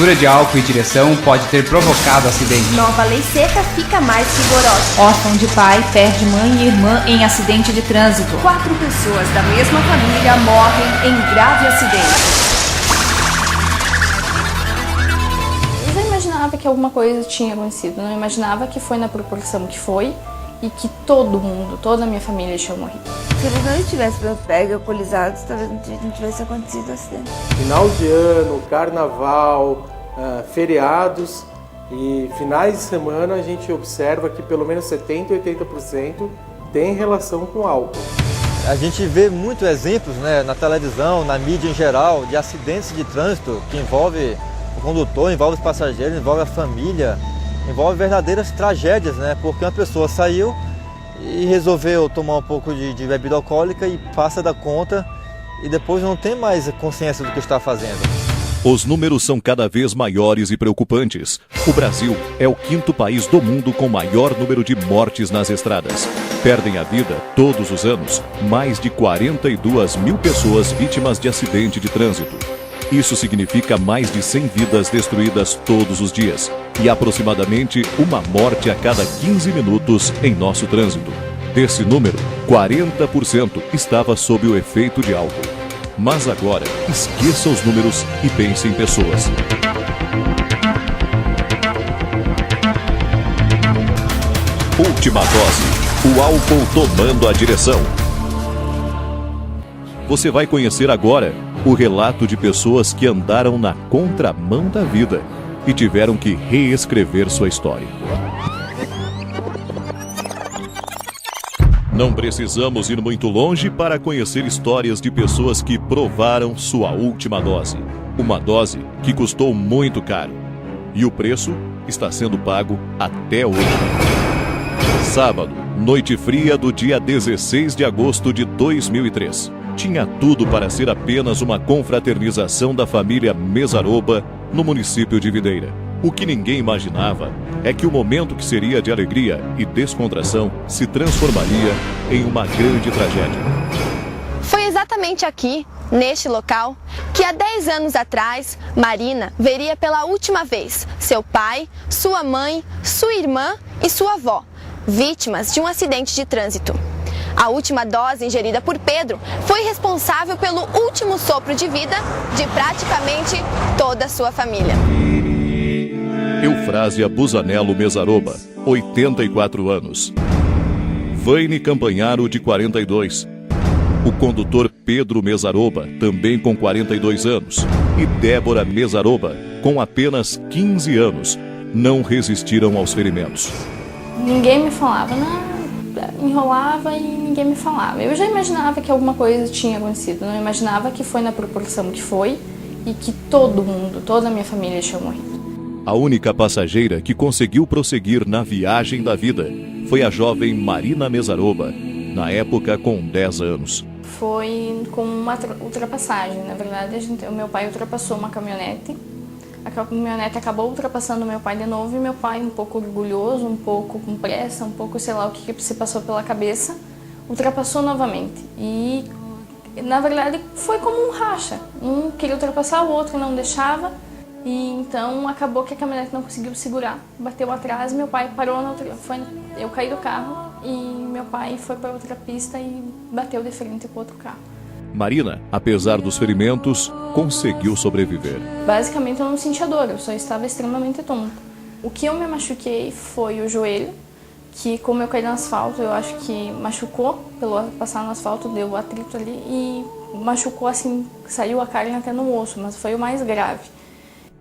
mistura de álcool e direção pode ter provocado acidente. Nova lei seca fica mais rigorosa. Órfão de pai perde mãe e irmã em acidente de trânsito. 4 pessoas da mesma família morrem em grave acidente. Eu já imaginava que alguma coisa tinha acontecido. Não imaginava que foi na proporção que foi e que todo mundo, toda a minha família tinha morrido. Se eles não tivessem pego alcoolizados, talvez não tivesse acontecido o acidente. Final de ano, carnaval, feriados e finais de semana, a gente observa que pelo menos 70% e 80% tem relação com álcool. A gente vê muitos exemplos, né, na televisão, na mídia em geral, de acidentes de trânsito que envolve o condutor, envolve os passageiros, envolve a família, envolve verdadeiras tragédias, né, porque uma pessoa saiu e resolveu tomar um pouco de bebida alcoólica e passa da conta e depois não tem mais consciência do que está fazendo. Os números são cada vez maiores e preocupantes. O Brasil é o 5º país do mundo com maior número de mortes nas estradas. Perdem a vida, todos os anos, mais de 42 mil pessoas vítimas de acidente de trânsito. Isso significa mais de 100 vidas destruídas todos os dias e aproximadamente uma morte a cada 15 minutos em nosso trânsito. Desse número, 40% estava sob o efeito de álcool. Mas agora, esqueça os números e pense em pessoas. Última dose. O álcool tomando a direção. Você vai conhecer agora o relato de pessoas que andaram na contramão da vida e tiveram que reescrever sua história. Não precisamos ir muito longe para conhecer histórias de pessoas que provaram sua última dose. Uma dose que custou muito caro. E o preço está sendo pago até hoje. Sábado, noite fria do dia 16 de agosto de 2003. Tinha tudo para ser apenas uma confraternização da família Mezaroba no município de Videira. O que ninguém imaginava é que o momento que seria de alegria e descontração se transformaria em uma grande tragédia. Foi exatamente aqui, neste local, que há 10 anos atrás, Marina veria pela última vez seu pai, sua mãe, sua irmã e sua avó, vítimas de um acidente de trânsito. A última dose ingerida por Pedro foi responsável pelo último sopro de vida de praticamente toda a sua família. Eufrásia Busanello Mezaroba, 84 anos. Vaine Campanharo, de 42. O condutor Pedro Mezaroba, também com 42 anos. E Débora Mezaroba, com apenas 15 anos, não resistiram aos ferimentos. Ninguém me falava, enrolava e ninguém me falava. Eu já imaginava que alguma coisa tinha acontecido, não imaginava que foi na proporção que foi e que todo mundo, toda a minha família tinha morrido. A única passageira que conseguiu prosseguir na viagem da vida foi a jovem Marina Mezaroba, na época com 10 anos. Foi com uma ultrapassagem, na verdade o meu pai ultrapassou uma caminhonete. A caminhonete acabou ultrapassando meu pai de novo e meu pai, um pouco orgulhoso, um pouco com pressa, um pouco sei lá o que se passou pela cabeça, ultrapassou novamente. E na verdade foi como um racha, um queria ultrapassar, o outro não deixava e então acabou que a caminhonete não conseguiu segurar, bateu atrás, meu pai parou na outra, eu caí do carro e meu pai foi para outra pista e bateu de frente com outro carro. Marina, apesar dos ferimentos, conseguiu sobreviver. Basicamente eu não sentia dor, eu só estava extremamente tonta. O que eu me machuquei foi o joelho, que como eu caí no asfalto, eu acho que machucou, pelo passar no asfalto deu atrito ali e machucou assim, saiu a carne até no osso, mas foi o mais grave.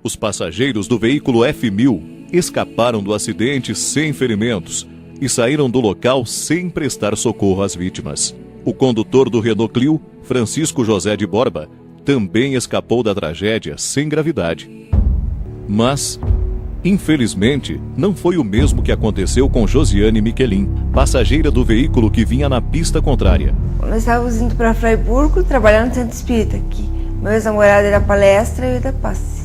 Os passageiros do veículo F1000 escaparam do acidente sem ferimentos e saíram do local sem prestar socorro às vítimas. O condutor do Renault Clio, Francisco José de Borba, também escapou da tragédia sem gravidade. Mas, infelizmente, não foi o mesmo que aconteceu com Josiane Miquelin, passageira do veículo que vinha na pista contrária. Nós estávamos indo para Fraiburgo, trabalhando no Centro Espírita aqui. Meu ex-namorado era palestra e eu da passe.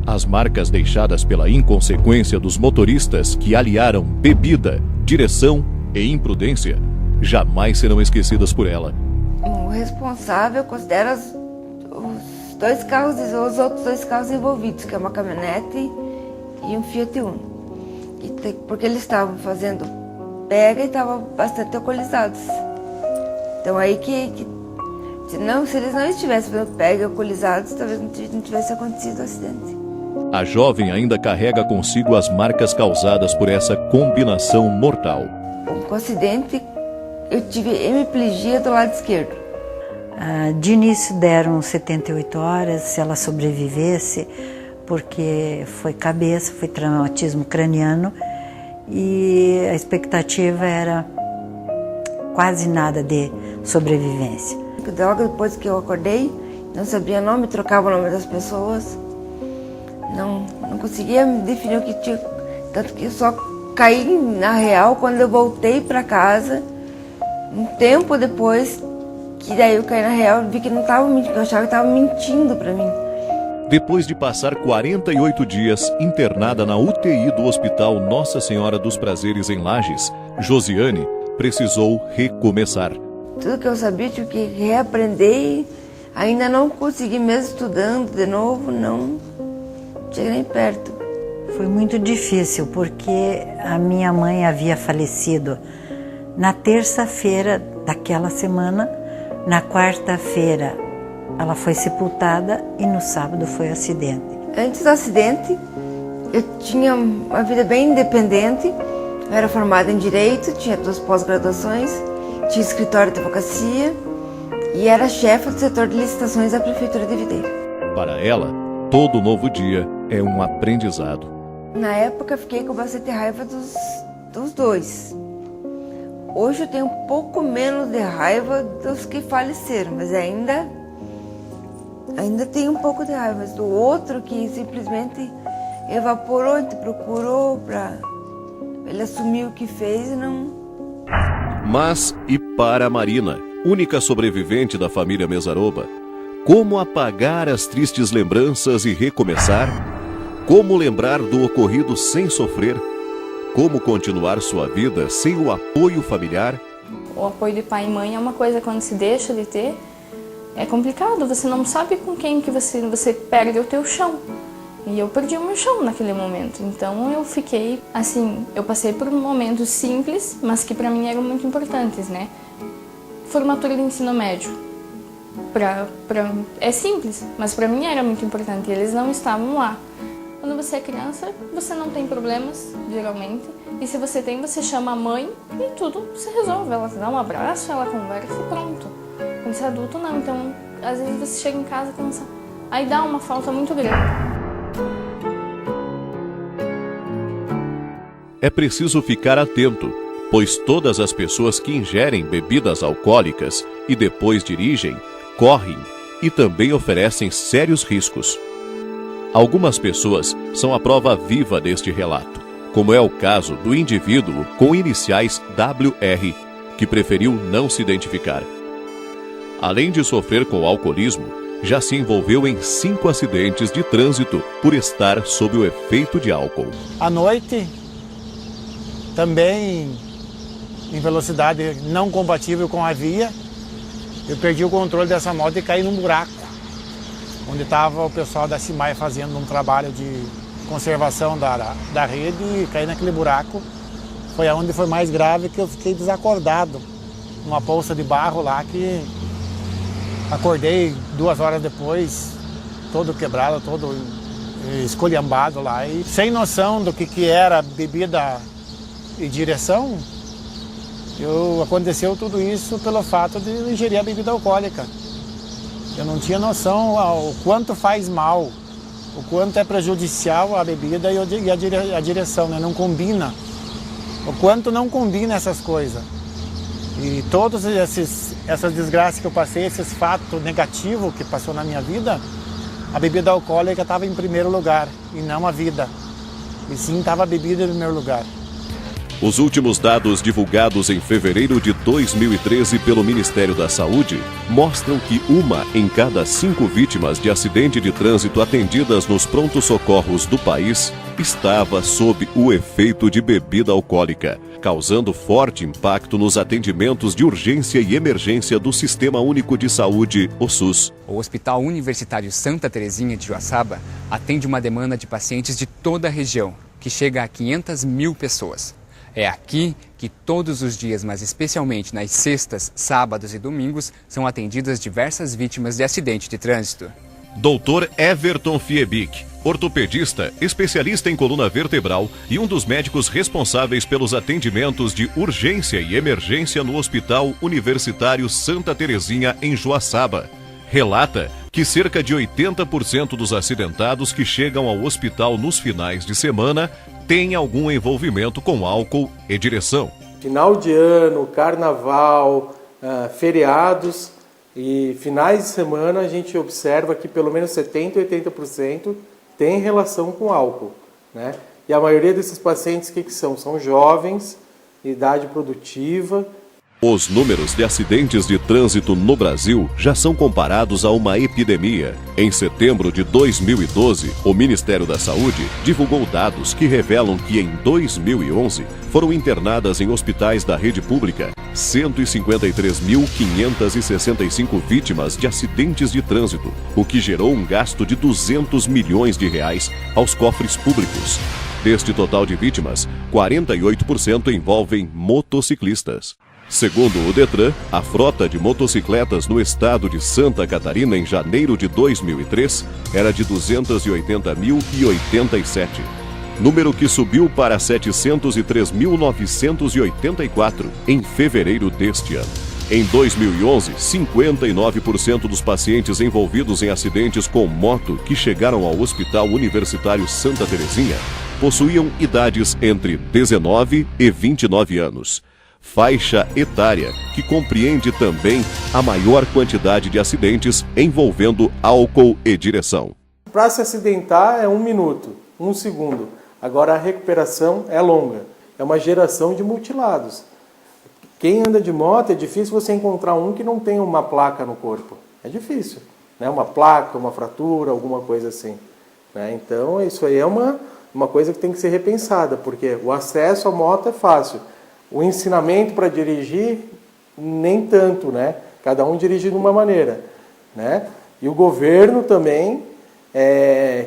As marcas deixadas pela inconsequência dos motoristas que aliaram bebida, direção e imprudência jamais serão esquecidas por ela. O responsável considera os os outros 2 carros envolvidos, que é uma caminhonete e um Fiat Uno. Porque eles estavam fazendo pega e estavam bastante alcoolizados. Então aí se eles não estivessem fazendo pega e alcoolizados, talvez não tivesse acontecido o acidente. A jovem ainda carrega consigo as marcas causadas por essa combinação mortal. Com o acidente, eu tive hemiplegia do lado esquerdo. De início deram 78 horas se ela sobrevivesse, porque foi cabeça, foi traumatismo craniano e a expectativa era quase nada de sobrevivência. Logo depois que eu acordei, não sabia o nome, trocava o nome das pessoas, não conseguia definir o que tinha, tanto que eu só caí na real quando eu voltei para casa, um tempo depois, que daí eu caí na real, vi que não estava mentindo, eu achava que estava mentindo para mim. Depois de passar 48 dias internada na UTI do Hospital Nossa Senhora dos Prazeres em Lages, Josiane precisou recomeçar. Tudo que eu sabia tive que reaprender e ainda não consegui, mesmo estudando de novo, não cheguei nem perto. Foi muito difícil porque a minha mãe havia falecido na terça-feira daquela semana, na quarta-feira ela foi sepultada e no sábado foi o acidente. Antes do acidente, eu tinha uma vida bem independente, eu era formada em Direito, tinha 2 pós-graduações, tinha escritório de advocacia e era chefe do setor de licitações da Prefeitura de Videira. Para ela, todo novo dia é um aprendizado. Na época, fiquei com bastante raiva dos 2. Hoje eu tenho um pouco menos de raiva dos que faleceram, mas ainda tenho um pouco de raiva. Mas do outro que simplesmente evaporou, a gente procurou ele assumir o que fez e não... Mas e para a Marina, única sobrevivente da família Mesaroba, como apagar as tristes lembranças e recomeçar? Como lembrar do ocorrido sem sofrer? Como continuar sua vida sem o apoio familiar? O apoio de pai e mãe é uma coisa, quando se deixa de ter, é complicado. Você não sabe com quem que você perde o teu chão. E eu perdi o meu chão naquele momento. Então eu fiquei, assim, eu passei por momentos simples, mas que para mim eram muito importantes, né? Formatura de ensino médio. É simples, mas para mim era muito importante. Eles não estavam lá. Quando você é criança, você não tem problemas, geralmente. E se você tem, você chama a mãe e tudo se resolve. Ela te dá um abraço, ela conversa e pronto. Quando você é adulto, não. Então, às vezes você chega em casa e pensa... Aí dá uma falta muito grande. É preciso ficar atento, pois todas as pessoas que ingerem bebidas alcoólicas e depois dirigem, correm e também oferecem sérios riscos. Algumas pessoas são a prova viva deste relato, como é o caso do indivíduo com iniciais WR, que preferiu não se identificar. Além de sofrer com o alcoolismo, já se envolveu em 5 acidentes de trânsito por estar sob o efeito de álcool. À noite, também em velocidade não compatível com a via, eu perdi o controle dessa moto e caí num buraco, onde estava o pessoal da CIMAI fazendo um trabalho de conservação da rede e caí naquele buraco. Foi onde foi mais grave, que eu fiquei desacordado, numa poça de barro lá, que acordei 2 horas depois, todo quebrado, todo esculhambado lá, e sem noção do que era bebida e direção. Aconteceu tudo isso pelo fato de ingerir a bebida alcoólica. Eu não tinha noção o quanto faz mal, o quanto é prejudicial a bebida e a direção, né? Não combina. O quanto não combina essas coisas. E todas essas desgraças que eu passei, esses fatos negativos que passou na minha vida, a bebida alcoólica estava em primeiro lugar, e não a vida. E sim estava a bebida em primeiro lugar. Os últimos dados divulgados em fevereiro de 2013 pelo Ministério da Saúde mostram que 1 em cada 5 vítimas de acidente de trânsito atendidas nos prontos-socorros do país estava sob o efeito de bebida alcoólica, causando forte impacto nos atendimentos de urgência e emergência do Sistema Único de Saúde, o SUS. O Hospital Universitário Santa Terezinha de Joaçaba atende uma demanda de pacientes de toda a região, que chega a 500 mil pessoas. É aqui que todos os dias, mas especialmente nas sextas, sábados e domingos, são atendidas diversas vítimas de acidente de trânsito. Dr. Everton Fiebic, ortopedista, especialista em coluna vertebral e um dos médicos responsáveis pelos atendimentos de urgência e emergência no Hospital Universitário Santa Terezinha, em Joaçaba, relata que cerca de 80% dos acidentados que chegam ao hospital nos finais de semana têm algum envolvimento com álcool e direção. Final de ano, carnaval, feriados e finais de semana a gente observa que pelo menos 70% a 80% tem relação com álcool, né? E a maioria desses pacientes, o que são? São jovens, idade produtiva. Os números de acidentes de trânsito no Brasil já são comparados a uma epidemia. Em setembro de 2012, o Ministério da Saúde divulgou dados que revelam que em 2011 foram internadas em hospitais da rede pública 153.565 vítimas de acidentes de trânsito, o que gerou um gasto de 200 milhões de reais aos cofres públicos. Deste total de vítimas, 48% envolvem motociclistas. Segundo o Detran, a frota de motocicletas no estado de Santa Catarina em janeiro de 2003 era de 280.087, número que subiu para 703.984 em fevereiro deste ano. Em 2011, 59% dos pacientes envolvidos em acidentes com moto que chegaram ao Hospital Universitário Santa Terezinha possuíam idades entre 19 e 29 anos. Faixa etária que compreende também a maior quantidade de acidentes envolvendo álcool e direção. Para se acidentar é 1 minuto, 1 segundo. Agora a recuperação é longa. É uma geração de mutilados. Quem anda de moto é difícil você encontrar um que não tenha uma placa no corpo. É difícil, né? Uma placa, uma fratura, alguma coisa assim, né? Então isso aí é uma coisa que tem que ser repensada, porque o acesso à moto é fácil. O ensinamento para dirigir, nem tanto, né? Cada um dirige de uma maneira, né? E o governo também,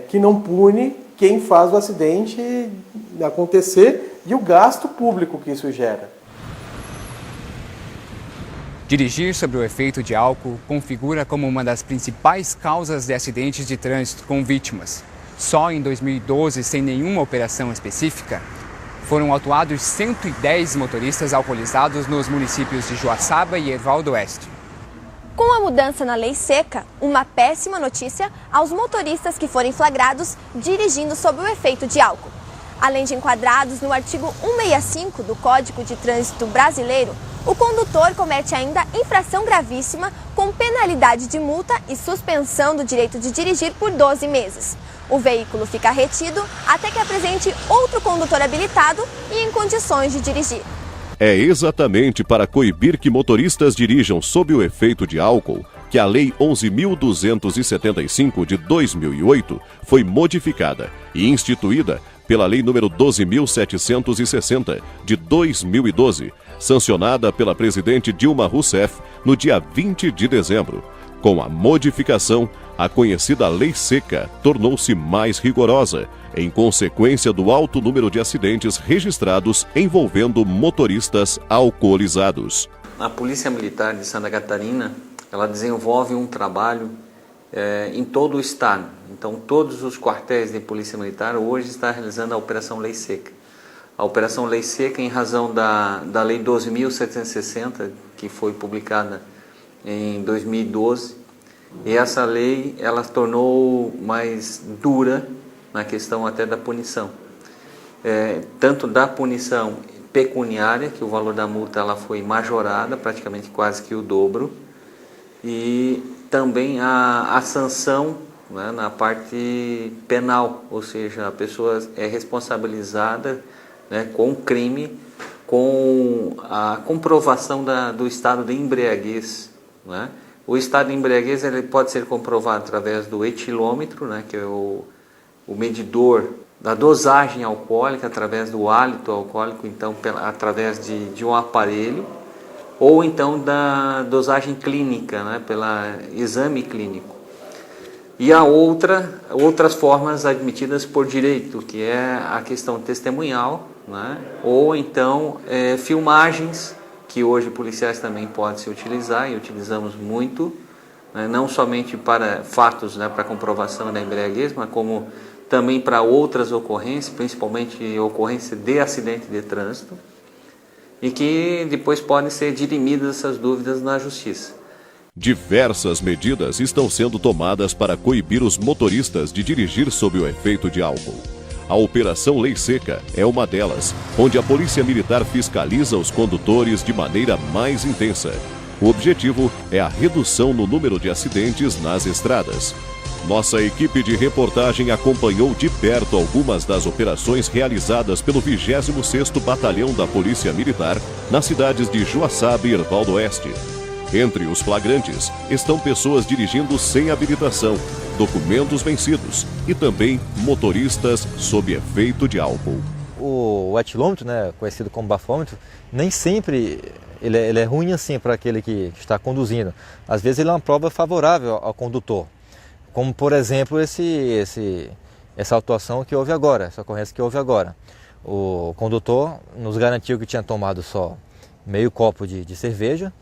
que não pune quem faz o acidente acontecer e o gasto público que isso gera. Dirigir sob o efeito de álcool configura como uma das principais causas de acidentes de trânsito com vítimas. Só em 2012, sem nenhuma operação específica, foram autuados 110 motoristas alcoolizados nos municípios de Joaçaba e Erval do Oeste. Com a mudança na lei seca, uma péssima notícia aos motoristas que forem flagrados dirigindo sob o efeito de álcool. Além de enquadrados no artigo 165 do Código de Trânsito Brasileiro, o condutor comete ainda infração gravíssima com penalidade de multa e suspensão do direito de dirigir por 12 meses. O veículo fica retido até que apresente outro condutor habilitado e em condições de dirigir. É exatamente para coibir que motoristas dirijam sob o efeito de álcool que a Lei 11.275 de 2008 foi modificada e instituída pela Lei nº 12.760 de 2012, sancionada pela presidente Dilma Rousseff no dia 20 de dezembro. Com a modificação, a conhecida Lei Seca tornou-se mais rigorosa, em consequência do alto número de acidentes registrados envolvendo motoristas alcoolizados. A Polícia Militar de Santa Catarina, ela desenvolve um trabalho em todo o estado. Então, todos os quartéis de Polícia Militar hoje estão realizando a Operação Lei Seca. A Operação Lei Seca, em razão da Lei 12.760, que foi publicada em 2012, e essa lei ela tornou mais dura na questão até da punição, tanto da punição pecuniária, que o valor da multa ela foi majorada, praticamente quase que o dobro, e também a sanção, né, na parte penal, ou seja, a pessoa é responsabilizada, né, com crime com a comprovação do estado de embriaguez, né? O estado de embriaguez ele pode ser comprovado através do etilômetro, né, que é o medidor da dosagem alcoólica, através do hálito alcoólico, então através de um aparelho, ou então da dosagem clínica, né, pelo exame clínico. E há outras formas admitidas por direito, que é a questão testemunhal, né, ou então filmagens, que hoje policiais também podem se utilizar, e utilizamos muito, né, não somente para fatos, né, para comprovação da embriaguez, mas como também para outras ocorrências, principalmente ocorrência de acidente de trânsito, e que depois podem ser dirimidas essas dúvidas na justiça. Diversas medidas estão sendo tomadas para coibir os motoristas de dirigir sob o efeito de álcool. A Operação Lei Seca é uma delas, onde a Polícia Militar fiscaliza os condutores de maneira mais intensa. O objetivo é a redução no número de acidentes nas estradas. Nossa equipe de reportagem acompanhou de perto algumas das operações realizadas pelo 26º Batalhão da Polícia Militar nas cidades de Joaçaba e Erval do Oeste. Entre os flagrantes estão pessoas dirigindo sem habilitação, documentos vencidos e também motoristas sob efeito de álcool. O etilômetro, né, conhecido como bafômetro, nem sempre ele é ruim assim para aquele que está conduzindo. Às vezes ele é uma prova favorável ao condutor. Como, por exemplo, essa autuação que houve agora, essa ocorrência que houve agora. O condutor nos garantiu que tinha tomado só meio copo de cerveja.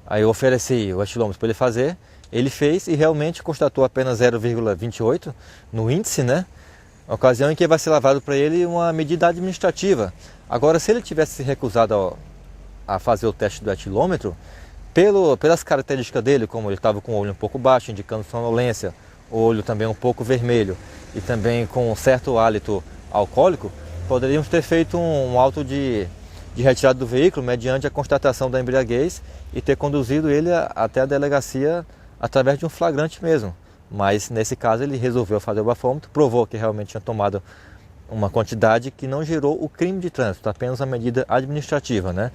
Aí eu ofereci o etilômetro para ele fazer, ele fez e realmente constatou apenas 0,28 no índice, né? Ocasião em que vai ser levado para ele uma medida administrativa. Agora, se ele tivesse se recusado a fazer o teste do etilômetro, pelas características dele, como ele estava com o olho um pouco baixo, indicando sonolência, o olho também um pouco vermelho e também com um certo hálito alcoólico, poderíamos ter feito um auto de retirada do veículo mediante a constatação da embriaguez e ter conduzido ele até a delegacia através de um flagrante mesmo. Mas nesse caso ele resolveu fazer o bafômetro, provou que realmente tinha tomado uma quantidade que não gerou o crime de trânsito, apenas uma medida administrativa, né?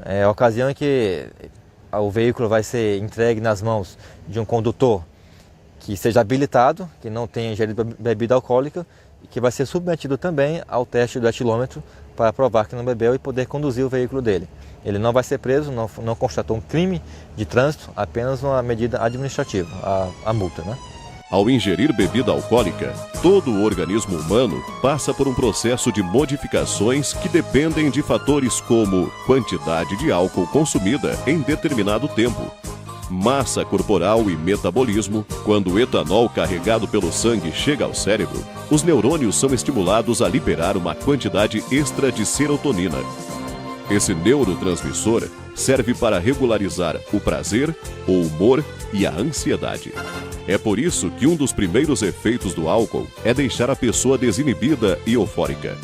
É a ocasião em que o veículo vai ser entregue nas mãos de um condutor que seja habilitado, que não tenha ingerido bebida alcoólica e que vai ser submetido também ao teste do etilômetro para provar que não bebeu e poder conduzir o veículo dele. Ele não vai ser preso, não constatou um crime de trânsito, apenas uma medida administrativa, a multa, né? Ao ingerir bebida alcoólica, todo o organismo humano passa por um processo de modificações que dependem de fatores como quantidade de álcool consumida em determinado tempo, massa corporal e metabolismo. Quando o etanol carregado pelo sangue chega ao cérebro, os neurônios são estimulados a liberar uma quantidade extra de serotonina. Esse neurotransmissor serve para regularizar o prazer, o humor e a ansiedade. É por isso que um dos primeiros efeitos do álcool é deixar a pessoa desinibida e eufórica.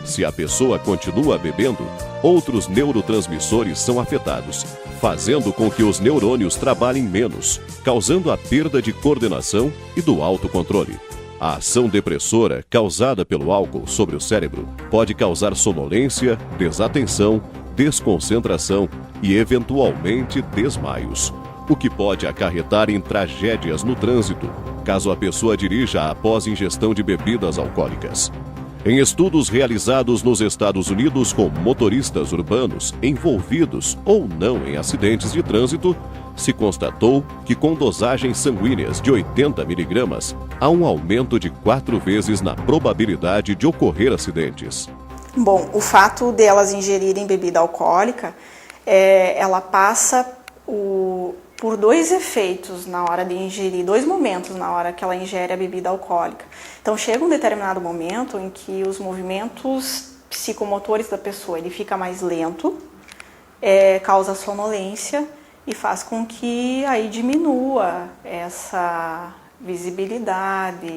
Se a pessoa continua bebendo, outros neurotransmissores são afetados, fazendo com que os neurônios trabalhem menos, causando a perda de coordenação e do autocontrole. A ação depressora causada pelo álcool sobre o cérebro pode causar sonolência, desatenção, desconcentração e, eventualmente, desmaios, o que pode acarretar em tragédias no trânsito, caso a pessoa dirija após ingestão de bebidas alcoólicas. Em estudos realizados nos Estados Unidos com motoristas urbanos envolvidos ou não em acidentes de trânsito, se constatou que com dosagens sanguíneas de 80 miligramas, há um aumento de 4 vezes na probabilidade de ocorrer acidentes. Bom, o fato delas ingerirem bebida alcoólica, ela passa por dois efeitos na hora de ingerir, dois momentos na hora que ela ingere a bebida alcoólica. Então chega um determinado momento em que os movimentos psicomotores da pessoa, ele fica mais lento, causa sonolência e faz com que aí diminua essa visibilidade,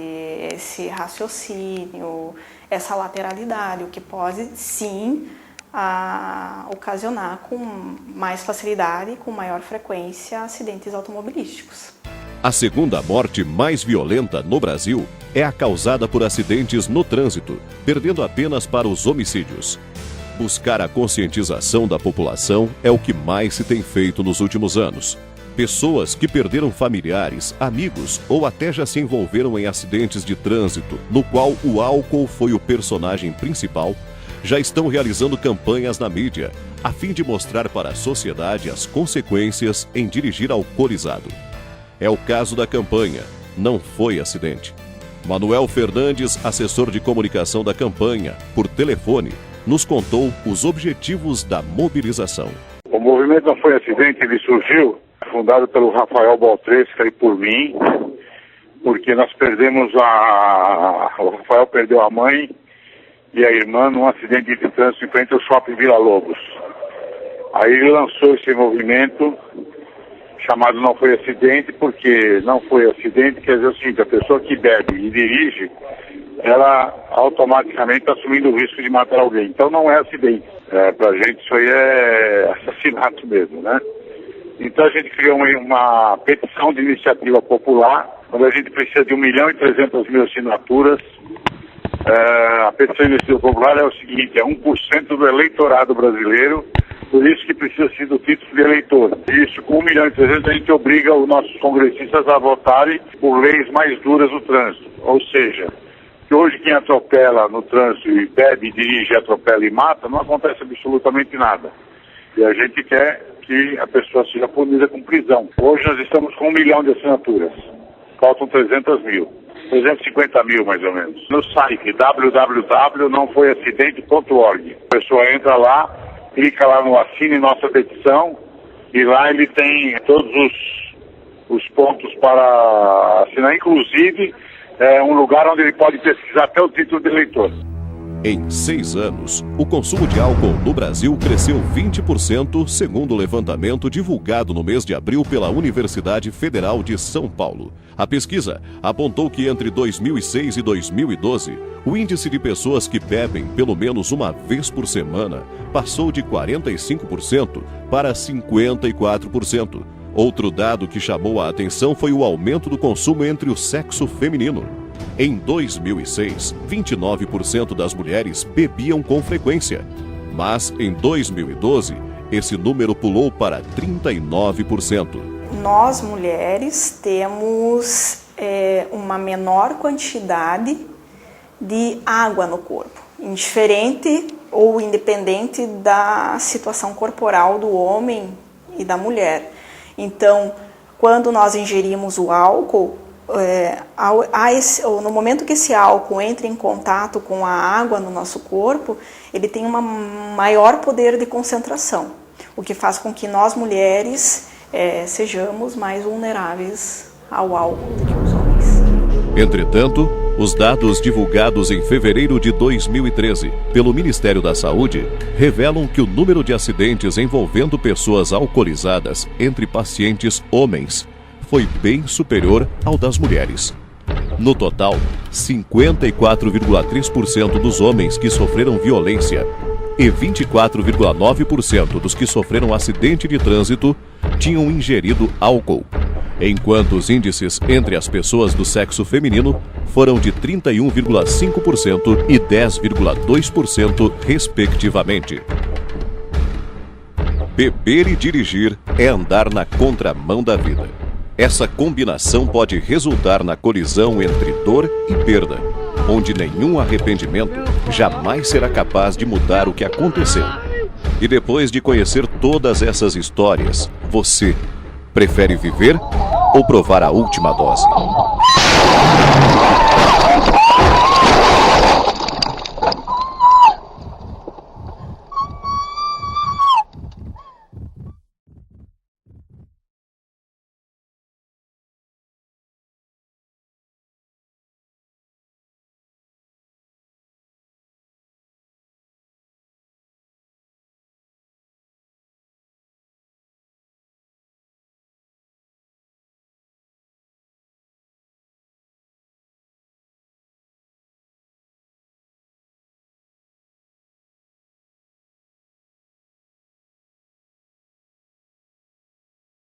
esse raciocínio, essa lateralidade, o que pode sim ocasionar com mais facilidade e com maior frequência acidentes automobilísticos. A segunda morte mais violenta no Brasil é a causada por acidentes no trânsito, perdendo apenas para os homicídios. Buscar a conscientização da população é o que mais se tem feito nos últimos anos. Pessoas que perderam familiares, amigos ou até já se envolveram em acidentes de trânsito, no qual o álcool foi o personagem principal, já estão realizando campanhas na mídia, a fim de mostrar para a sociedade as consequências em dirigir alcoolizado. É o caso da campanha Não Foi Acidente. Manuel Fernandes, assessor de comunicação da campanha, por telefone, nos contou os objetivos da mobilização. O movimento Não Foi Acidente, ele surgiu, fundado pelo Rafael Baltresca e por mim, porque nós perdemos o Rafael perdeu a mãe e a irmã num acidente de trânsito em frente ao Shopping Vila Lobos. Aí ele lançou esse movimento chamado Não Foi Acidente, porque não foi acidente quer dizer o seguinte: a pessoa que bebe e dirige, ela automaticamente está assumindo o risco de matar alguém. Então não é acidente. Pra gente isso aí é assassinato mesmo, né? Então a gente criou uma petição de iniciativa popular, onde a gente precisa de 1.300.000 assinaturas. A petição de iniciativa popular é o seguinte: é 1% do eleitorado brasileiro, por isso que precisa ser do título de eleitor. Isso, com 1.300.000, a gente obriga os nossos congressistas a votarem por leis mais duras no trânsito. Ou seja, que hoje quem atropela no trânsito e bebe, dirige, atropela e mata, não acontece absolutamente nada. E a gente quer que a pessoa seja punida com prisão. Hoje nós estamos com 1 milhão de assinaturas. Faltam 300.000. 350.000 mais ou menos. No site www.nãofoiacidente.org. A pessoa entra lá, clica lá no Assine Nossa Petição e lá ele tem todos os pontos para assinar, inclusive um lugar onde ele pode pesquisar até o título de eleitor. Em 6 anos, o consumo de álcool no Brasil cresceu 20%, segundo o levantamento divulgado no mês de abril pela Universidade Federal de São Paulo. A pesquisa apontou que entre 2006 e 2012, o índice de pessoas que bebem pelo menos uma vez por semana passou de 45% para 54%. Outro dado que chamou a atenção foi o aumento do consumo entre o sexo feminino. Em 2006, 29% das mulheres bebiam com frequência, mas em 2012, esse número pulou para 39%. Nós, mulheres, temos uma menor quantidade de água no corpo, indiferente ou independente da situação corporal do homem e da mulher. Então, quando nós ingerimos o álcool, no momento que esse álcool entra em contato com a água no nosso corpo, ele tem um maior poder de concentração, o que faz com que nós mulheres sejamos mais vulneráveis ao álcool do que os homens. Entretanto, os dados divulgados em fevereiro de 2013 pelo Ministério da Saúde revelam que o número de acidentes envolvendo pessoas alcoolizadas entre pacientes homens foi bem superior ao das mulheres. No total, 54,3% dos homens que sofreram violência e 24,9% dos que sofreram acidente de trânsito tinham ingerido álcool, enquanto os índices entre as pessoas do sexo feminino foram de 31,5% e 10,2%, respectivamente. Beber e dirigir é andar na contramão da vida. Essa combinação pode resultar na colisão entre dor e perda, onde nenhum arrependimento jamais será capaz de mudar o que aconteceu. E depois de conhecer todas essas histórias, você prefere viver ou provar a última dose?